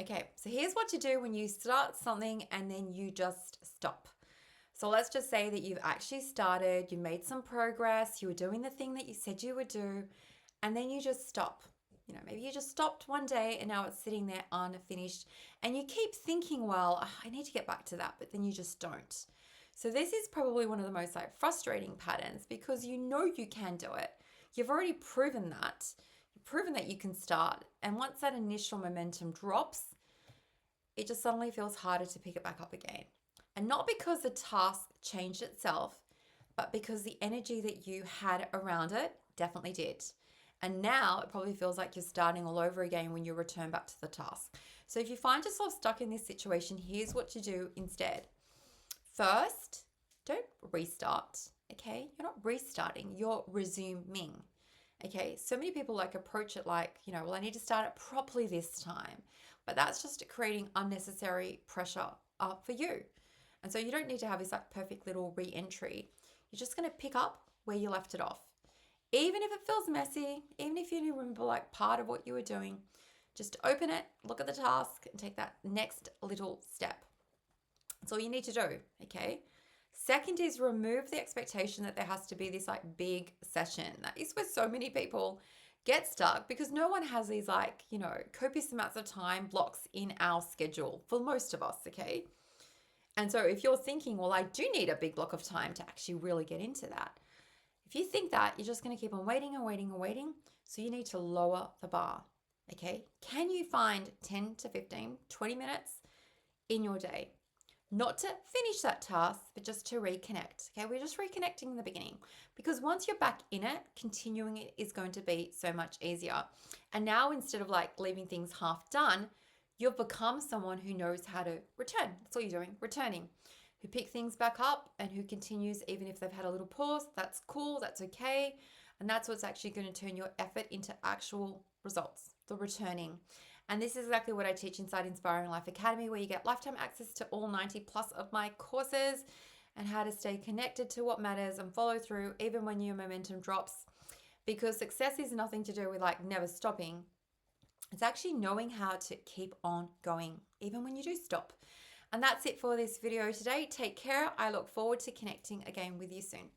Okay, so here's what to do when you start something and then you just stop. So let's just say that you've actually started, you made some progress, you were doing the thing that you said you would do, and then you just stop. Maybe you just stopped one day and now it's sitting there unfinished, and you keep thinking, well, I need to get back to that, but then you just don't. So this is probably one of the most frustrating patterns because you know you can do it. You've already proven that. You've proven that you can start, and once that initial momentum drops, it just suddenly feels harder to pick it back up again. And not because the task changed itself, but because the energy that you had around it definitely did. And now it probably feels like you're starting all over again when you return back to the task. So if you find yourself stuck in this situation, here's what you do instead. First, don't restart, okay? You're not restarting, you're resuming. Okay, so many people approach it like, well, I need to start it properly this time. But that's just creating unnecessary pressure for you. And so you don't need to have this perfect little re entry. You're just going to pick up where you left it off. Even if it feels messy, even if you don't remember part of what you were doing, just open it, look at the task, and take that next little step. That's all you need to do, okay? Second is remove the expectation that there has to be this big session. That is where so many people get stuck because no one has these copious amounts of time blocks in our schedule for most of us, okay? And so if you're thinking, well, I do need a big block of time to actually really get into that. If you think that, you're just going to keep on waiting and waiting and waiting. So you need to lower the bar, okay? Can you find 10 to 15, 20 minutes in your day? Not to finish that task, but just to reconnect. Okay, we're just reconnecting in the beginning because once you're back in it, continuing it is going to be so much easier. And now instead of leaving things half done, you've become someone who knows how to return. That's all you're doing, returning. Who pick things back up and who continues even if they've had a little pause. That's cool, that's okay. And that's what's actually going to turn your effort into actual results, the returning. And this is exactly what I teach inside Inspiring Life Academy, where you get lifetime access to all 90 plus of my courses and how to stay connected to what matters and follow through even when your momentum drops. Because success is nothing to do with never stopping. It's actually knowing how to keep on going even when you do stop. And that's it for this video today. Take care. I look forward to connecting again with you soon.